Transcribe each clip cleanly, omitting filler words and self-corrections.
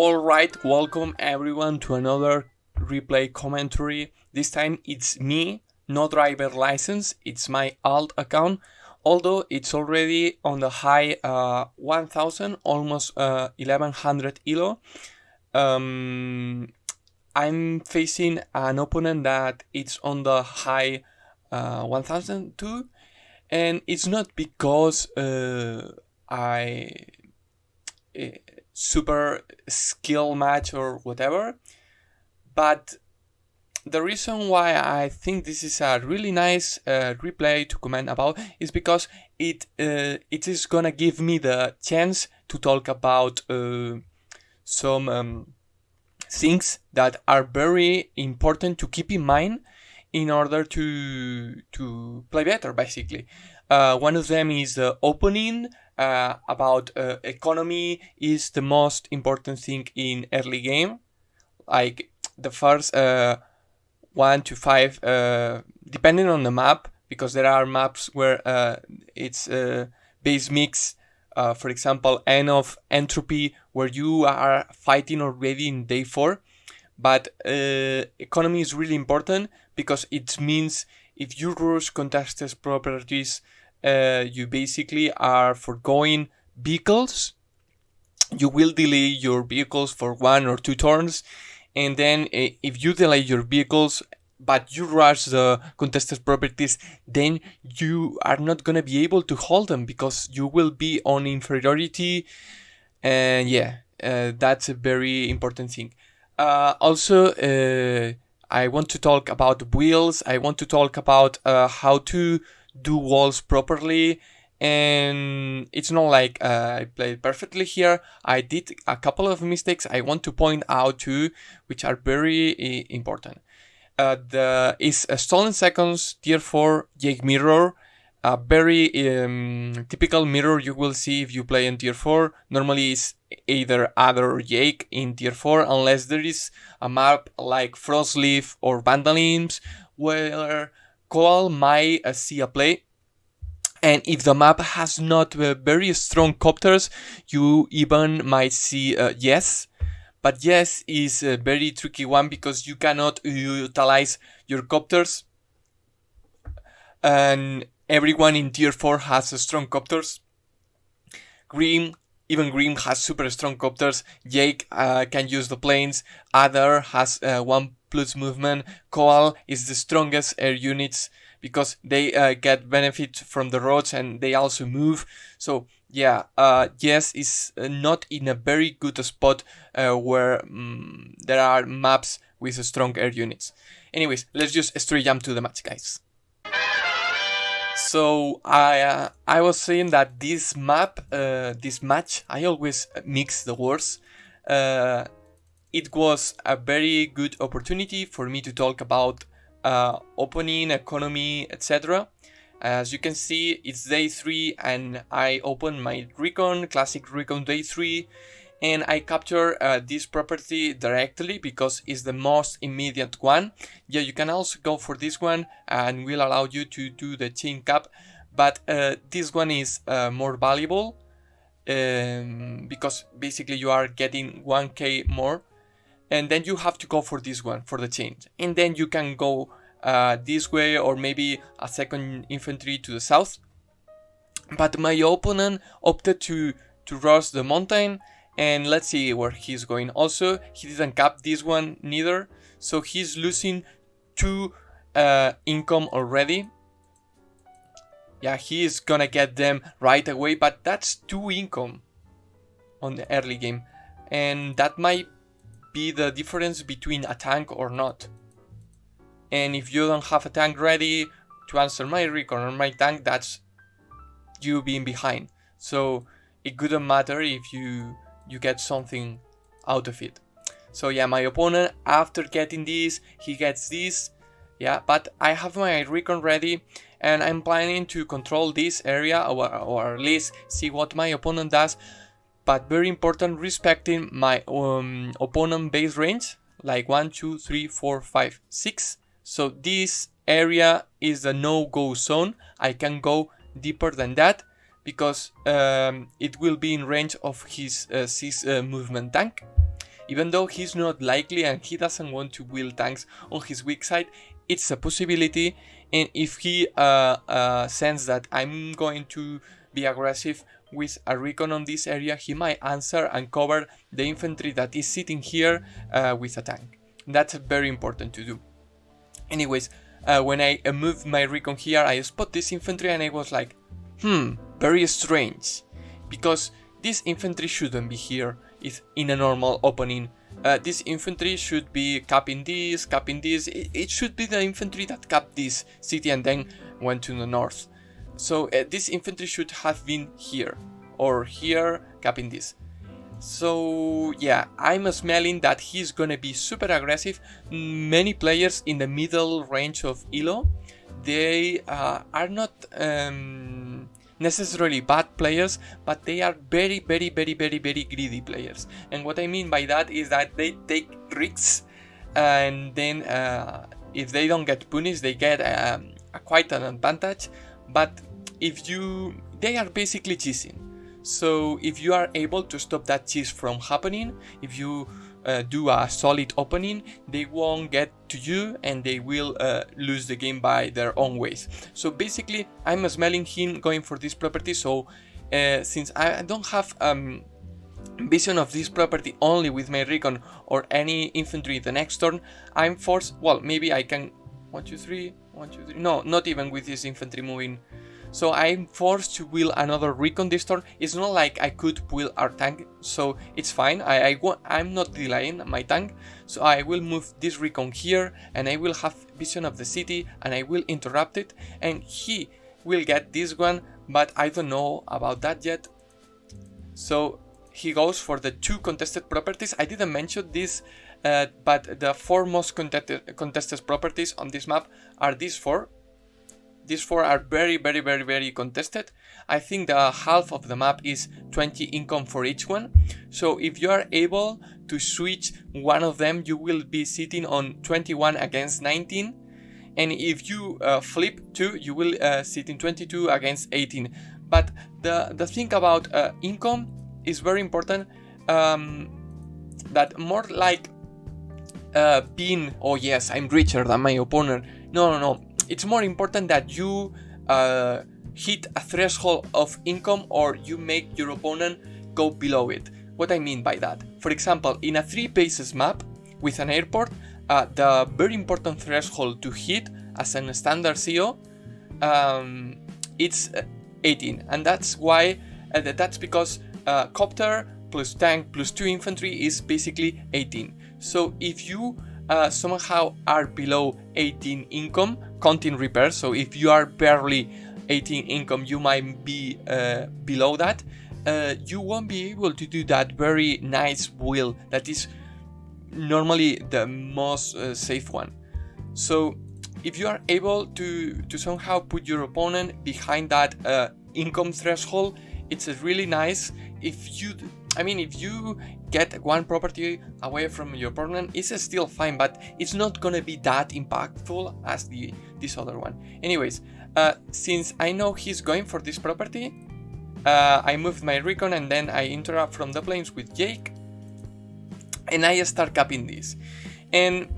Alright, welcome everyone to another replay commentary. This time it's me, no driver license, it's my alt account, although it's already on the high 1000, almost 1100 elo. I'm facing an opponent that it's on the high 1002, and it's not because I super skill match or whatever, but the reason why I think this is a really nice replay to comment about is because it is gonna give me the chance to talk about some things that are very important to keep in mind in order to play better, basically. One of them is the opening. About economy is the most important thing in early game. Like the first 1 to 5, depending on the map, because there are maps where it's base mix. For example, end of entropy, where you are fighting already in day 4. But economy is really important because it means if you rush contested properties, you basically are foregoing vehicles. You will delay your vehicles for 1 or 2 turns, and then if you delay your vehicles but you rush the contested properties, then you are not gonna be able to hold them because you will be on inferiority. And that's a very important thing. Also, I want to talk about wheels. I want to talk about how to do walls properly, and it's not like I played perfectly here. I did a couple of mistakes I want to point out too, which are very important. Is a stolen seconds tier 4 Jake mirror, a very typical mirror you will see if you play in tier 4. Normally is either Adder or Jake in tier 4, unless there is a map like Frostleaf or Vandalism where Coal might see a play, and if the map has not very strong copters, you even might see Yes. But Yes is a very tricky one because you cannot utilize your copters, and everyone in tier 4 has strong copters. Even Grim has super strong copters. Jake can use the planes. Adder has 1+ movement. Coal is the strongest air units because they get benefit from the roads and they also move. So Yes is not in a very good spot where there are maps with strong air units. Anyways, let's just straight jump to the match, guys. So I was saying that this match, I always mix the words. It was a very good opportunity for me to talk about opening, economy, etc. As you can see, it's day 3 and I opened my Recon, classic Recon day 3, and I capture this property directly because it's the most immediate one. Yeah, you can also go for this one and will allow you to do the chain cap, but this one is more valuable because basically you are getting 1k more, and then you have to go for this one for the chain, and then you can go this way or maybe a second infantry to the south. But my opponent opted to rush the mountain, and let's see where he's going. Also, he didn't cap this one neither, so he's losing 2 income already. Yeah, he is gonna get them right away, but that's 2 income on the early game, and that might be the difference between a tank or not. And if you don't have a tank ready to answer my Recon or my tank, that's you being behind. So it couldn't matter if you get something out of it. So yeah, my opponent, after getting this, he gets this. Yeah, but I have my Recon ready, and I'm planning to control this area, or at least see what my opponent does. But very important, respecting my opponent base range, like 1, 2, 3, 4, 5, 6. So this area is a no-go zone. I can go deeper than that because it will be in range of his 6 movement tank. even though he's not likely and he doesn't want to build tanks on his weak side, it's a possibility. And if he senses that I'm going to be aggressive with a recon on this area, he might answer and cover the infantry that is sitting here with a tank. That's very important to do. Anyways, when I moved my recon here, I spot this infantry and I was like, very strange, because this infantry shouldn't be here if in a normal opening. This infantry should be capping this. It should be the infantry that capped this city and then went to the north. So this infantry should have been here or here capping this. So yeah, I'm smelling that he's gonna be super aggressive. Many players in the middle range of Elo, they are not necessarily bad players, but they are very greedy players. And what I mean by that is that they take risks, and then if they don't get punished, they get quite an advantage. But they are basically cheesing. So if you are able to stop that cheese from happening, if you do a solid opening, they won't get to you and they will lose the game by their own ways. So basically, I'm smelling him going for this property. So since I don't have vision of this property only with my recon or any infantry the next turn, I'm forced, well, maybe I can 1, 2, 3, 1, 2, 3, no, not even with this infantry moving. So I'm forced to wheel another recon this turn. It's not like I could wheel our tank, so it's fine. I'm not delaying my tank, so I will move this recon here, and I will have vision of the city, and I will interrupt it, and he will get this one, but I don't know about that yet. So he goes for the 2 contested properties. I didn't mention this, but the 4 most contested properties on this map are these 4. These 4 are very contested. I think the half of the map is 20 income for each one. So if you are able to switch one of them, you will be sitting on 21 against 19. And if you flip 2, you will sit in 22 against 18. But the thing about income is very important. That more like being, oh yes, I'm richer than my opponent. No. It's more important that you hit a threshold of income or you make your opponent go below it. What I mean by that? For example, in a 3 bases map with an airport, the very important threshold to hit as a standard CO, it's 18, and that's why that's because copter plus tank plus 2 infantry is basically 18. So if you somehow are below 18 income, counting repairs, so if you are barely 18 income, you might be below that, you won't be able to do that very nice wheel that is normally the most safe one. So if you are able to somehow put your opponent behind that income threshold, it's really nice. If you get one property away from your opponent, it's still fine, but it's not gonna be that impactful as this other one. Anyways, since I know he's going for this property, I moved my recon and then I interrupt from the planes with Jake, and I start capping this. And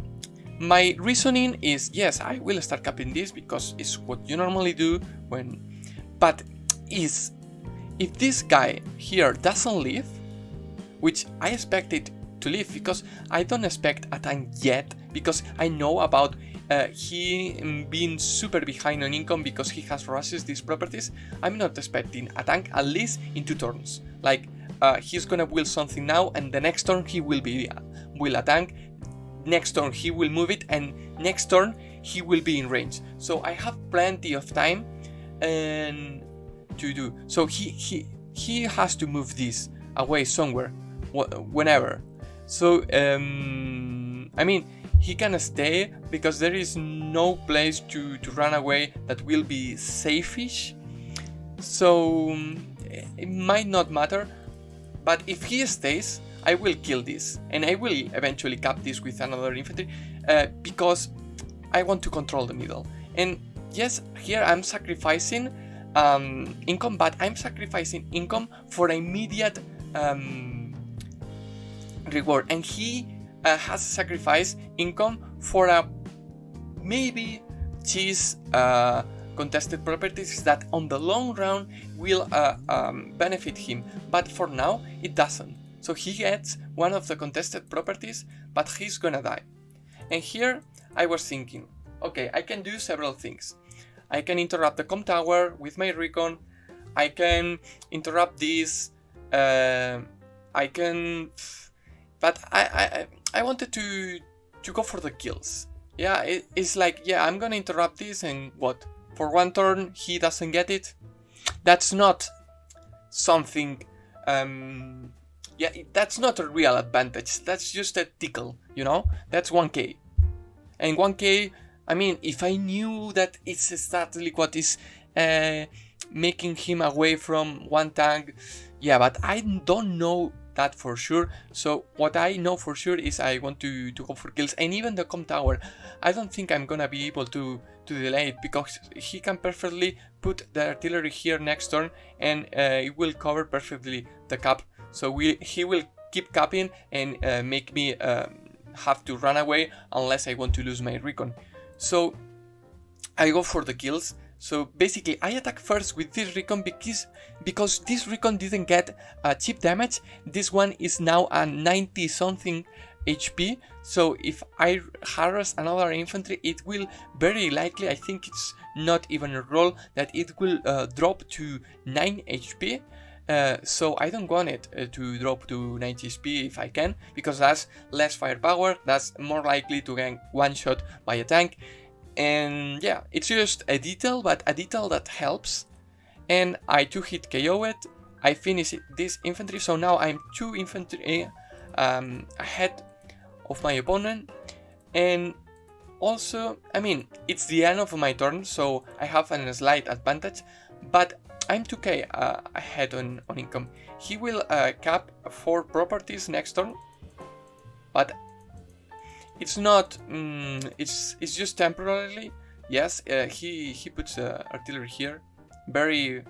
my reasoning is, yes, I will start capping this because it's what you normally do but if this guy here doesn't leave, which I expect it to leave because I don't expect a tank yet, because I know about he being super behind on income because he has rushes these properties. I'm not expecting a tank at least in 2 turns. Like he's gonna wheel something now, and the next turn he will wheel a tank. Next turn he will move it, and next turn he will be in range. So I have plenty of time and to do. So he has to move this away somewhere, whenever. So he can stay because there is no place to run away that will be safe-ish. So it might not matter, but if he stays, I will kill this, and I will eventually cap this with another infantry because I want to control the middle. And yes, here I'm sacrificing income, but I'm sacrificing income for immediate reward, and he has sacrificed income for a maybe cheese contested properties that on the long run will benefit him, but for now it doesn't. So he gets one of the contested properties, but he's gonna die. And here I was thinking, okay, I can do several things. I can interrupt the com tower with my recon. I can interrupt this. I can, but I wanted to go for the kills. Yeah, it's like, yeah, I'm gonna interrupt this, and what? For one turn he doesn't get it. That's not something. Yeah, that's not a real advantage. That's just a tickle, you know. That's 1k, and 1k. I mean, if I knew that it's exactly what is making him away from one tank, yeah, but I don't know that for sure. So what I know for sure is I want to go for kills, and even the com tower, I don't think I'm gonna be able to delay it, because he can perfectly put the artillery here next turn, and it will cover perfectly the cap. So he will keep capping and make me have to run away unless I want to lose my recon. So I go for the kills. So basically I attack first with this recon because this recon didn't get cheap damage. This one is now a 90 something HP. So if I harass another infantry, it will very likely, I think it's not even a roll, that it will drop to 9 HP. So I don't want it to drop to 90 HP if I can, because that's less firepower, that's more likely to get one shot by a tank. And yeah, it's just a detail, but a detail that helps. And I 2-hit KO it, I finish this infantry, so now I'm 2 infantry ahead of my opponent. And also, I mean, it's the end of my turn, so I have a slight advantage, but I'm 2k ahead on income. He will cap 4 properties next turn, but it's not, it's just temporarily. Yes, he puts artillery here, very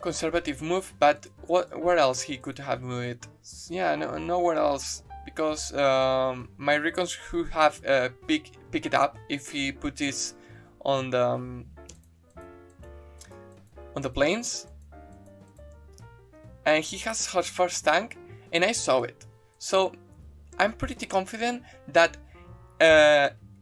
conservative move, but where else he could have moved? Yeah, nowhere else, because my recons who have pick it up if he puts this on the plains, and he has his first tank, and I saw it. So I'm pretty confident that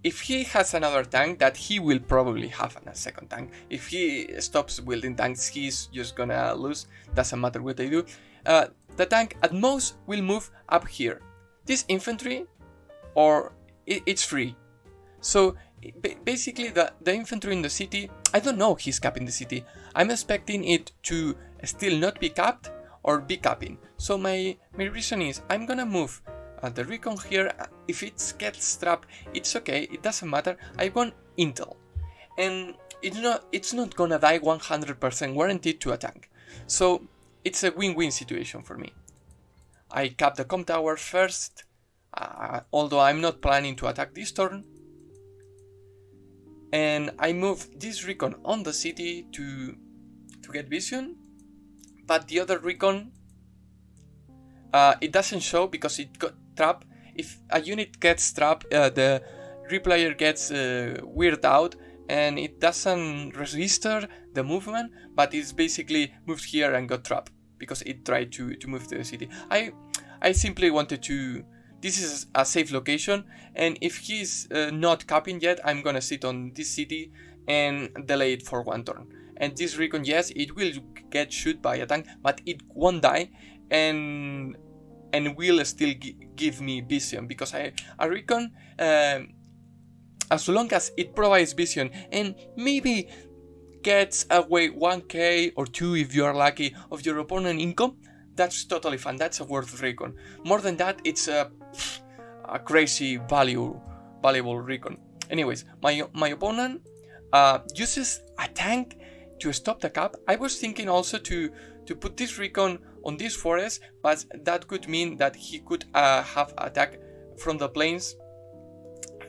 if he has another tank, that he will probably have a second tank. If he stops building tanks, he's just gonna lose. Doesn't matter what they do. The tank at most will move up here. This infantry, or it's free. So basically the infantry in the city, I don't know he's capping the city. I'm expecting it to still not be capped or be capping. So my reason is I'm gonna move the recon here. If it gets trapped, it's okay, it doesn't matter. I want intel, and it's not gonna die 100% guaranteed to a tank. So it's a win-win situation for me. I cap the com tower first, although I'm not planning to attack this turn. And I move this recon on the city to get vision, but the other recon, it doesn't show because it got trapped. If a unit gets trapped, the replayer gets weirded out, and it doesn't register the movement, but it's basically moved here and got trapped because it tried to move to the city. I simply wanted to. This is a safe location, and if he's not capping yet, I'm gonna sit on this city and delay it for one turn. And this recon, yes, it will get shot by a tank, but it won't die, and will still give me vision, because a recon, as long as it provides vision and maybe gets away 1k or 2 if you are lucky of your opponent income, that's totally fine. That's a worth recon. More than that, it's a crazy valuable recon. Anyways, my opponent uses a tank to stop the cap. I was thinking also to put this recon on this forest, but that could mean that he could have attack from the plains,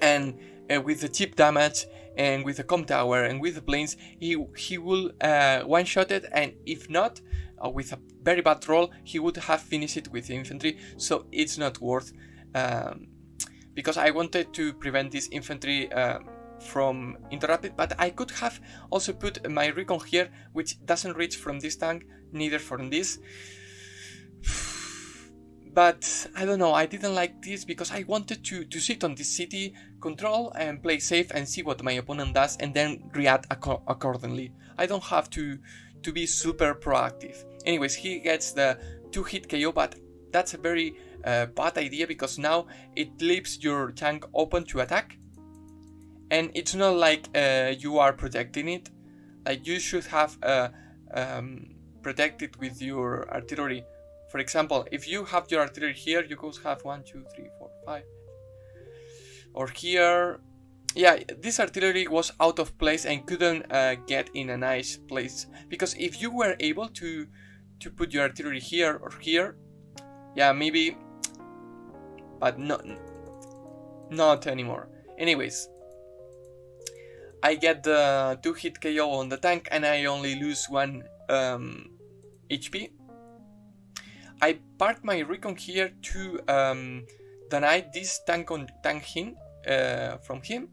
and with the cheap damage and with the com tower and with the plains, he will one-shot it, and if not, with a very bad roll, he would have finished it with infantry, so it's not worth, because I wanted to prevent this infantry from interrupted, but I could have also put my recon here, which doesn't reach from this tank, neither from this. But I don't know, I didn't like this because I wanted to sit on this city, control and play safe and see what my opponent does and then react accordingly. I don't have to be super proactive. Anyways, he gets the 2-hit KO, but that's a very bad idea because now it leaves your tank open to attack. And it's not like you are protecting it. Like you should have protected with your artillery. For example, if you have your artillery here, you could have 1, 2, 3, 4, 5. Or here. Yeah, this artillery was out of place and couldn't get in a nice place. Because if you were able to put your artillery here or here, yeah, maybe. But not anymore. Anyways, I get the 2-hit KO on the tank and I only lose 1 HP. I park my recon here to deny this tank hit from him.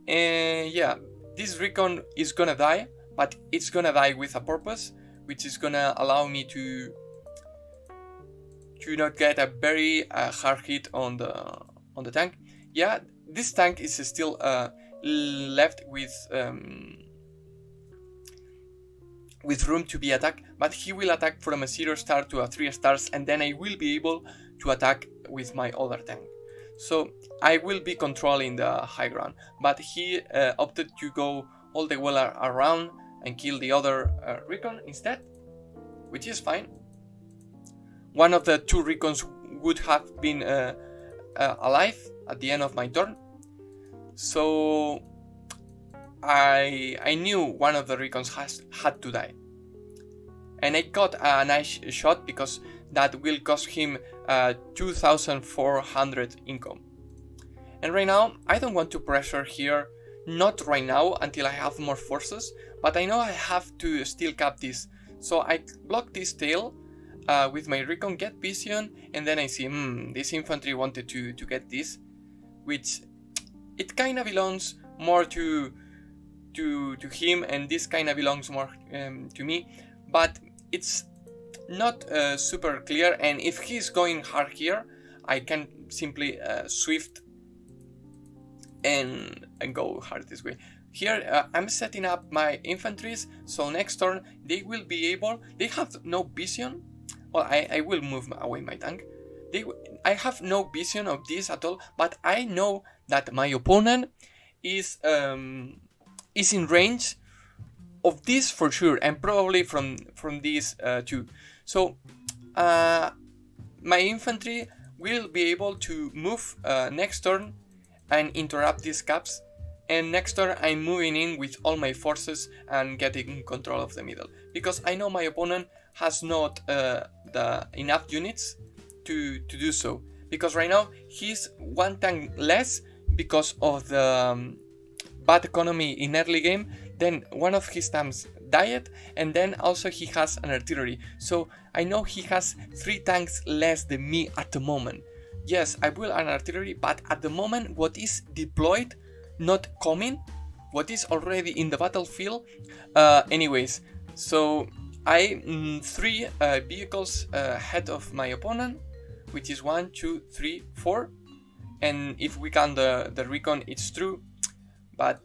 And yeah, this recon is gonna die, but it's gonna die with a purpose, which is gonna allow me to not get a very hard hit on the tank. Yeah, this tank is still left with room to be attacked, but he will attack from a 0-star to a 3 stars, and then I will be able to attack with my other tank. So I will be controlling the high ground, but he opted to go all the way around and kill the other recon instead, which is fine. One of the 2 recons would have been alive at the end of my turn, so I knew one of the recons had to die. And I got a nice shot because that will cost him 2,400 income. And right now, I don't want to pressure here, not right now until I have more forces, but I know I have to still cap this. So I block this tail with my recon, get vision, and then I see, this infantry wanted to get this, which it kind of belongs more to him, and this kind of belongs more to me, but it's not super clear. And if he's going hard here, I can simply swift and go hard this way. Here I'm setting up my infantries, so next turn they will be able, they have no vision. Well, I will move away my tank. I have no vision of this at all, but I know that my opponent is in range of this for sure, and probably from these too. So my infantry will be able to move next turn and interrupt these caps, and next turn I'm moving in with all my forces and getting control of the middle, because I know my opponent has not the enough units to do so, because right now he's 1 tank less because of the bad economy in early game. Then one of his tanks died, and then also he has an artillery, so I know he has 3 tanks less than me at the moment. Yes, I will an artillery, but at the moment what is deployed, not coming, what is already in the battlefield. Anyways, so I 3 vehicles ahead of my opponent, which is 1, 2, 3, 4, and if we count the recon, it's true, but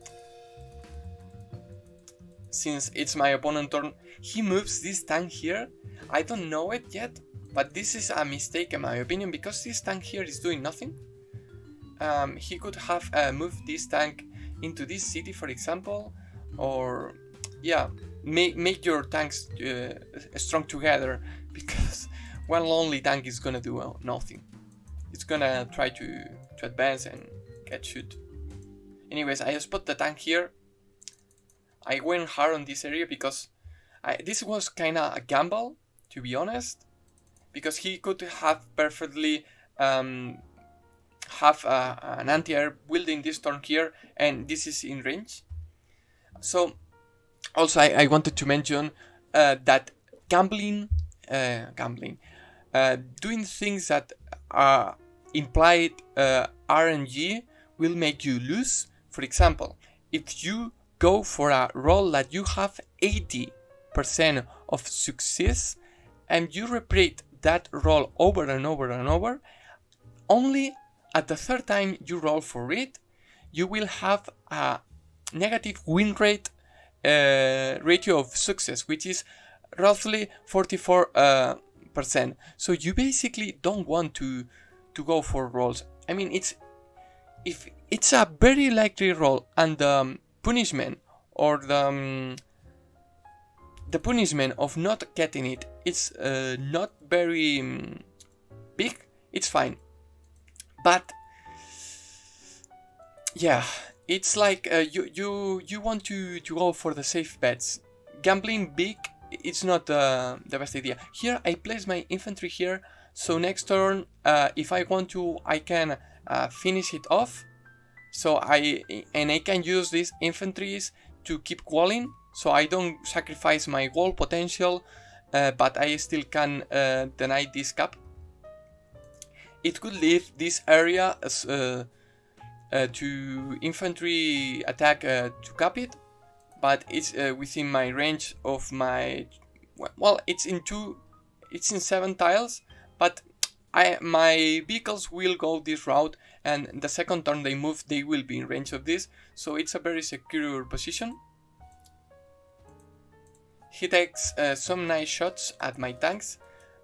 since it's my opponent's turn, he moves this tank here. I don't know it yet, but this is a mistake in my opinion, because this tank here is doing nothing. He could have moved this tank into this city, for example, or yeah, make your tanks strong together, because one lonely tank is gonna do nothing. It's gonna try to advance and get shoot. Anyways, I spot the tank here. I went hard on this area because this was kinda a gamble, to be honest, because he could have perfectly have an anti-air building this turn here, and this is in range. So also I wanted to mention that gambling gambling. Doing things that implied RNG will make you lose. For example, if you go for a roll that you have 80% of success and you repeat that roll over and over and over, only at the third time you roll for it, you will have a negative win rate ratio of success, which is roughly 44%. So you basically don't want to go for rolls. I mean, if it's a very likely roll and the punishment or the punishment of not getting it is not very big, it's fine. But yeah, it's like you want to go for the safe bets. Gambling big, it's not the best idea. Here I place my infantry here, so next turn, if I want to, I can finish it off. So I can use these infantries to keep walling, so I don't sacrifice my wall potential, but I still can deny this cap. It could leave this area as, to infantry attack to cap it, but it's within my range of my, well, it's in 7 tiles, but my vehicles will go this route, and the second turn they move, they will be in range of this, so it's a very secure position. He takes some nice shots at my tanks,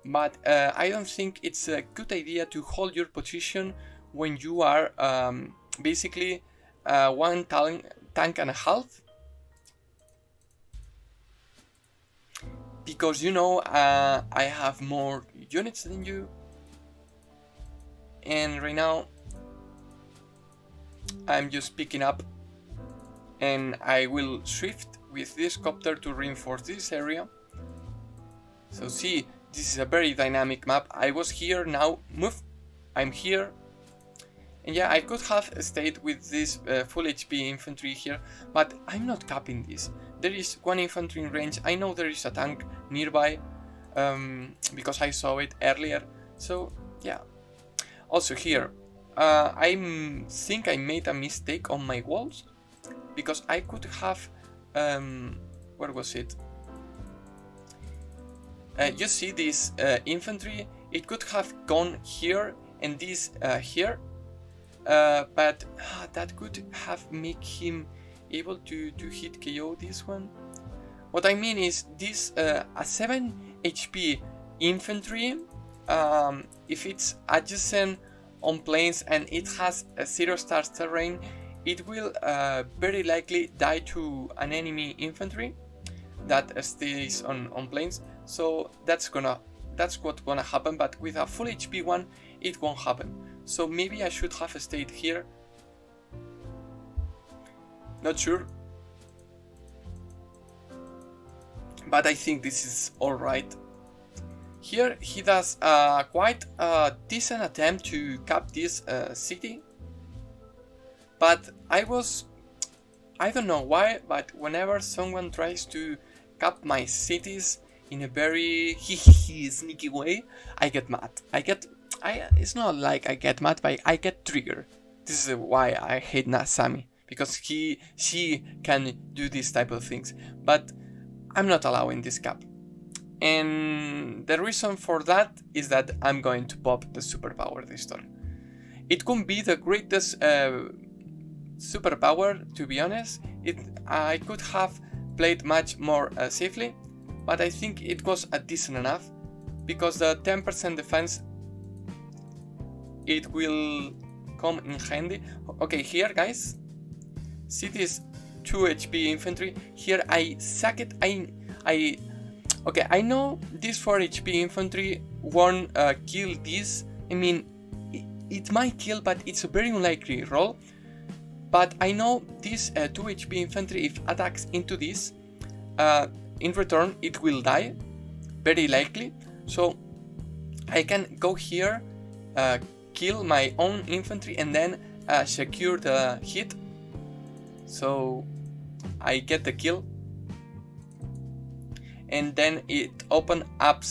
but I don't think it's a good idea to hold your position when you are basically 1 tank and a half, because you know I have more units than you, and right now I'm just picking up, and I will shift with this copter to reinforce this area. So see, this is a very dynamic map. I was here, now move, I'm here. And yeah, I could have stayed with this full HP infantry here, but I'm not capping this. There is 1 infantry in range. I know there is a tank nearby, because I saw it earlier. So yeah. Also here, I think I made a mistake on my walls, because I could have, where was it? You see this infantry, it could have gone here and this here, but that could have made him able to hit KO this one. What I mean is this a 7 HP infantry, if it's adjacent on plains and it has a 0-star terrain, it will very likely die to an enemy infantry that stays on plains. So that's what's gonna happen, but with a full HP one, it won't happen. So maybe I should have stayed here. Not sure. But I think this is alright. Here he does quite a decent attempt to cap this city. But I don't know why, but whenever someone tries to cap my cities in a very sneaky way, I get mad. It's not like I get mad, but I get triggered. This is why I hate Nasami, because she can do these type of things. But I'm not allowing this cap. And the reason for that is that I'm going to pop the superpower this turn. It could be the greatest superpower, to be honest. I could have played much more safely, but I think it was decent enough, because the 10% defense, it will come in handy. Okay, here guys, see this 2 HP infantry. Here I suck it. Okay, I know this 4 HP infantry won't kill this. I mean, it might kill, but it's a very unlikely roll. But I know this 2 HP infantry, if attacks into this, in return it will die, very likely. So I can go here, kill my own infantry, and then secure the hit. So I get the kill. and then it opens up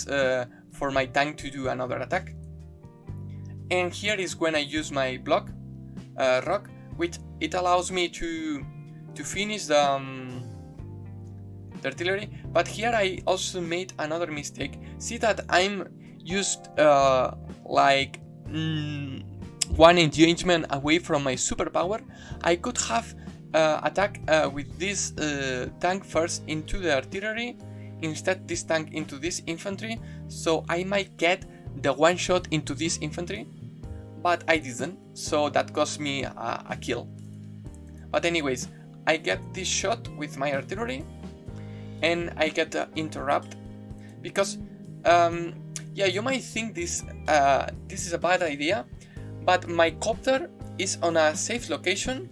for my tank to do another attack. And here is when I use my block rock, which it allows me to finish the artillery. But here I also made another mistake. See that I'm used like one engagement away from my superpower. I could have attack with this tank first into the artillery, instead this tank into this infantry, so I might get the one shot into this infantry, but I didn't, so that cost me a kill. But anyways, I get this shot with my artillery and I get the interrupt, because yeah, you might think this is a bad idea, but my copter is on a safe location.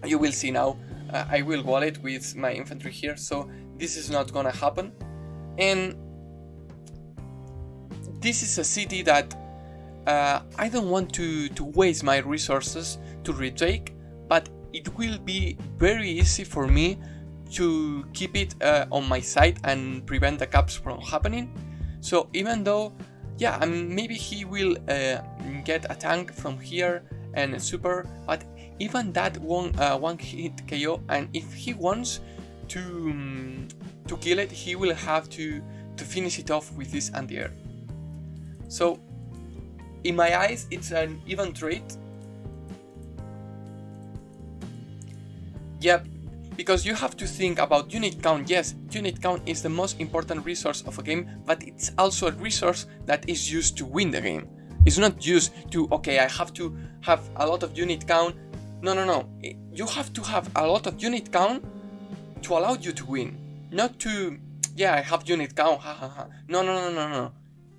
You will see now. I will wall it with my infantry here, so this is not gonna happen. And this is a city that I don't want to waste my resources to retake, but it will be very easy for me to keep it on my side and prevent the caps from happening. So even though, yeah, maybe he will get a tank from here and a super, but even that one hit KO, and if he wants to kill it, he will have to finish it off with this anti-air. So in my eyes, it's an even trade. Yeah, because you have to think about unit count. Yes, unit count is the most important resource of a game, but it's also a resource that is used to win the game. It's not used to, okay, I have to have a lot of unit count. No. You have to have a lot of unit count to allow you to win. Not to, yeah, I have unit count, ha. No.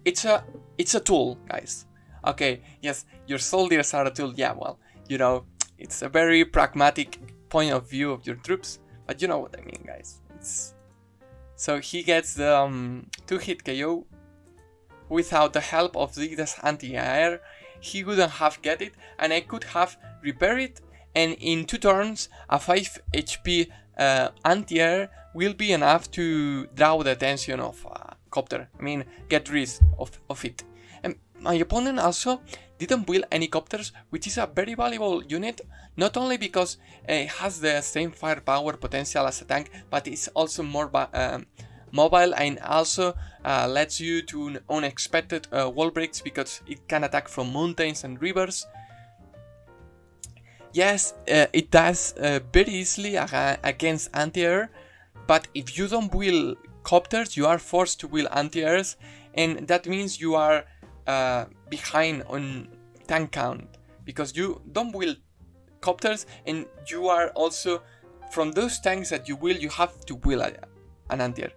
It's a tool, guys. Okay, yes, your soldiers are a tool. Yeah, well, you know, it's a very pragmatic point of view of your troops, but you know what I mean, guys. So he gets the 2-hit KO. Without the help of this anti-air, he wouldn't have get it, and I could have repaired it, and in 2 turns, a 5 HP anti-air will be enough to draw the attention of a copter. I mean, get rid of it. And my opponent also didn't build any copters, which is a very valuable unit, not only because it has the same firepower potential as a tank, but it's also more mobile, and also lets you to unexpected wall breaks because it can attack from mountains and rivers. Yes, it does very easily against anti-air, but if you don't build copters, you are forced to build anti-airs, and that means you are behind on tank count, because you don't build copters, and you are also, from those tanks that you build, you have to build an anti-air.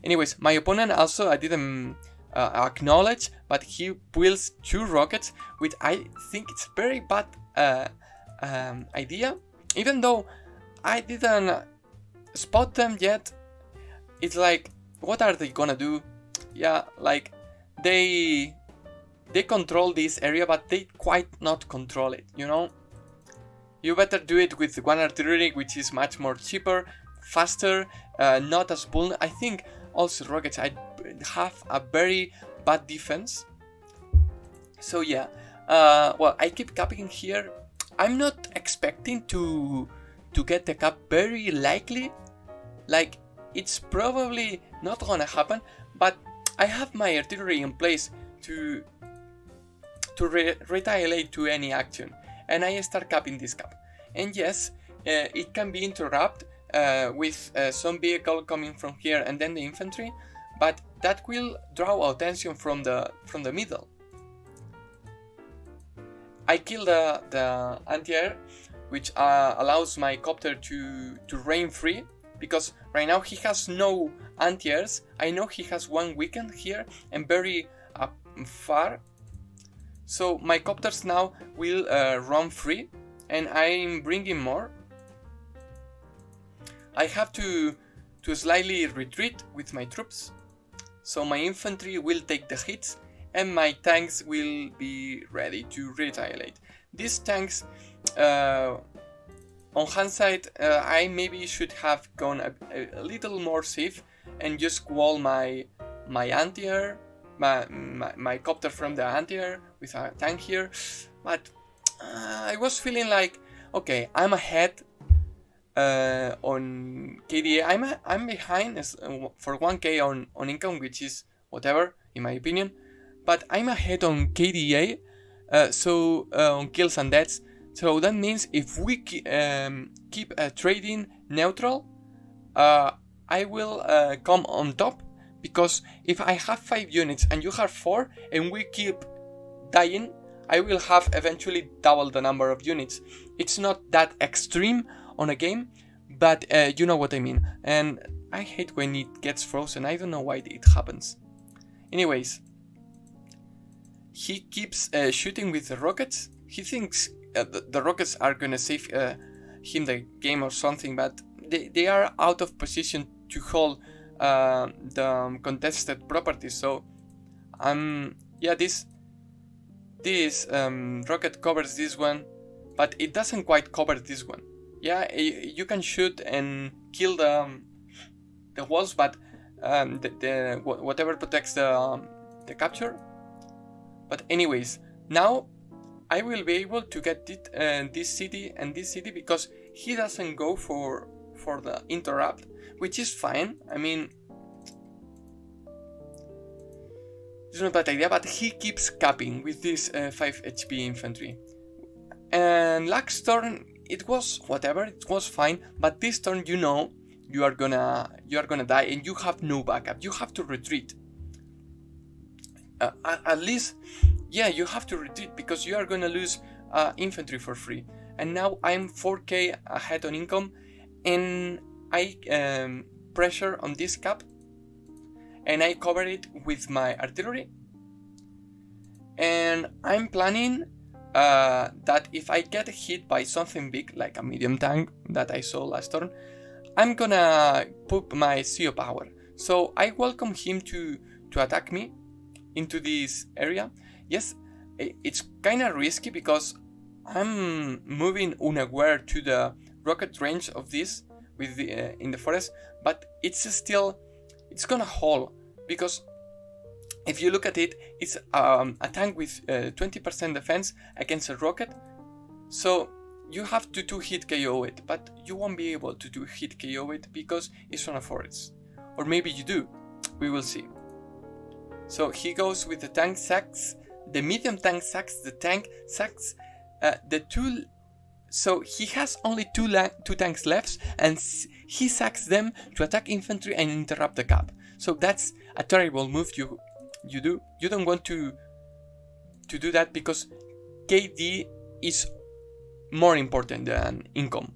Anyways, my opponent also, I didn't acknowledge, but he builds 2 rockets, which I think it's very bad idea. Even though I didn't spot them yet, it's like, what are they gonna do? Yeah, like, they control this area, but they quite not control it, you know? You better do it with 1 artillery, which is much more cheaper, faster, not as vulnerable. I think also rockets, I have a very bad defense. So yeah, well, I keep capping here. I'm not expecting to get the cap very likely. Like, it's probably not gonna happen, but I have my artillery in place to retaliate to any action, and I start capping this cap. And yes, it can be interrupted with some vehicle coming from here and then the infantry, but that will draw attention from the middle. I kill the anti-air, which allows my copter to reign free, because right now he has no anti-airs. I know he has 1 weekend here and very far, so my copters now will run free, and I'm bringing more. I have to slightly retreat with my troops, so my infantry will take the hits and my tanks will be ready to retaliate. These tanks, on hindsight, I maybe should have gone a little more safe and just wall my anti-air, my copter from the anti-air with a tank here. But I was feeling like, okay, I'm ahead on KDA. I'm behind for 1k on income, which is whatever in my opinion, but I'm ahead on KDA, so on kills and deaths. So that means if we keep trading neutral, I will come on top, because if I have 5 units and you have 4 and we keep dying, I will have eventually double the number of units. It's not that extreme on a game, but you know what I mean. And I hate when it gets frozen. I don't know why it happens. Anyways, he keeps shooting with the rockets. He thinks the rockets are gonna save him the game or something, but they are out of position to hold the contested properties. So yeah, this rocket covers this one, but it doesn't quite cover this one. Yeah, you can shoot and kill the walls, but whatever protects the capture. But anyways, now I will be able to get this city and this city, because he doesn't go for the interrupt, which is fine. I mean, it's not a bad idea, but he keeps capping with this 5 HP infantry. And last turn it was whatever, it was fine, but this turn you know you are gonna die and you have no backup. You have to retreat. At least, yeah, you have to retreat, because you are gonna lose infantry for free. And now I'm 4k ahead on income, and I pressure on this cap, and I cover it with my artillery. And I'm planning that if I get hit by something big, like a medium tank that I saw last turn, I'm gonna put my CO power. So I welcome him to attack me into this area. Yes, it's kinda risky because I'm moving unaware to the rocket range of this with the in the forest, but it's gonna hold, because if you look at it, it's a tank with 20% defense against a rocket. So you have to 2-hit KO it, but you won't be able to 2-hit KO it because it's on a forest. Or maybe you do, we will see. So he goes with the tank sacks, the medium tank sacks, the tank sacks, the two. So he has only two tanks left, and he sacks them to attack infantry and interrupt the cap. So that's a terrible move you do. You don't want to do that, because KD is more important than income.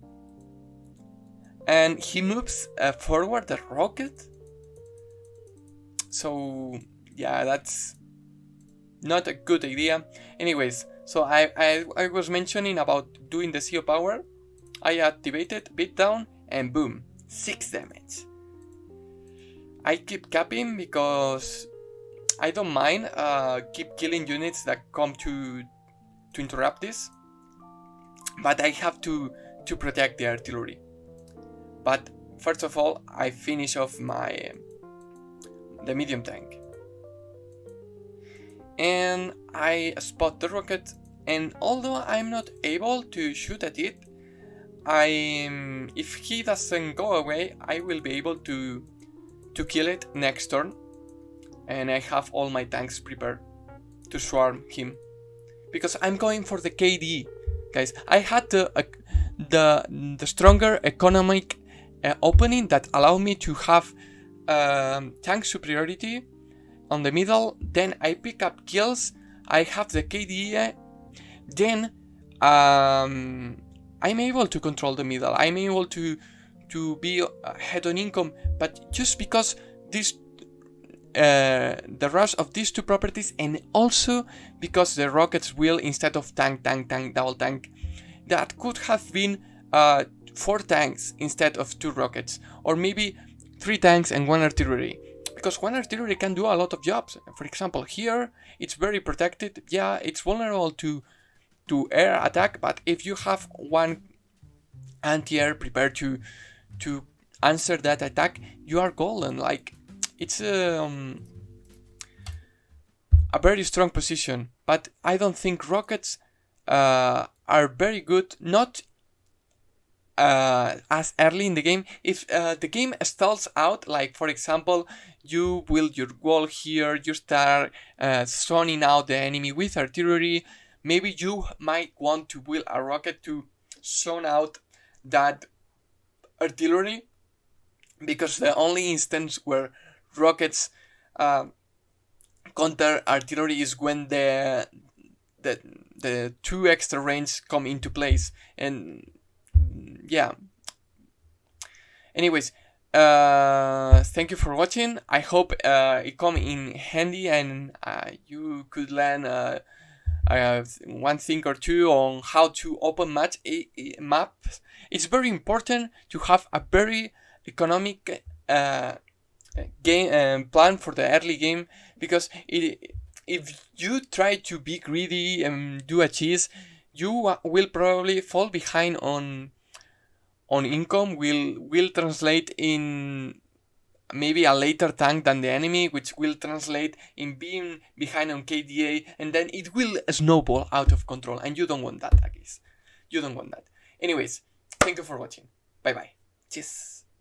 And he moves forward the rocket. So yeah, that's not a good idea. Anyways, so I was mentioning about doing the CO power. I activated beatdown and boom, 6 damage. I keep capping because I don't mind keep killing units that come to interrupt this, but I have to protect the artillery. But first of all, I finish off the medium tank, and I spot the rocket. And although I'm not able to shoot at it, if he doesn't go away, I will be able to kill it next turn, and I have all my tanks prepared to swarm him, because I'm going for the KD, guys. I had the stronger economic opening that allowed me to have tank superiority on the middle. Then I pick up kills. I have the KD. Then I'm able to control the middle. I'm able to be ahead on income, but just because this the rush of these two properties, and also because the rockets will, instead of tank, double tank, that could have been 4 tanks instead of 2 rockets, or maybe 3 tanks and 1 artillery, because 1 artillery can do a lot of jobs. For example, here it's very protected. Yeah, it's vulnerable to air attack, but if you have 1 anti-air prepared to answer that attack, you are golden. Like, it's a very strong position, but I don't think rockets are very good, not as early in the game. If the game stalls out, like for example, you build your wall here, you start zoning out the enemy with artillery, maybe you might want to build a rocket to zone out that artillery, because the only instance where rockets counter artillery is when the two extra range come into place. And yeah, anyways, thank you for watching. I hope it come in handy and you could learn one thing or two on how to open maps. It's very important to have a very economic game plan for the early game, because if you try to be greedy and do a cheese, you will probably fall behind on income. Will translate in maybe a later tank than the enemy, which will translate in being behind on KDA, and then it will snowball out of control, and you don't want that, I guess. You don't want that. Anyways, thank you for watching. Bye bye. Cheers.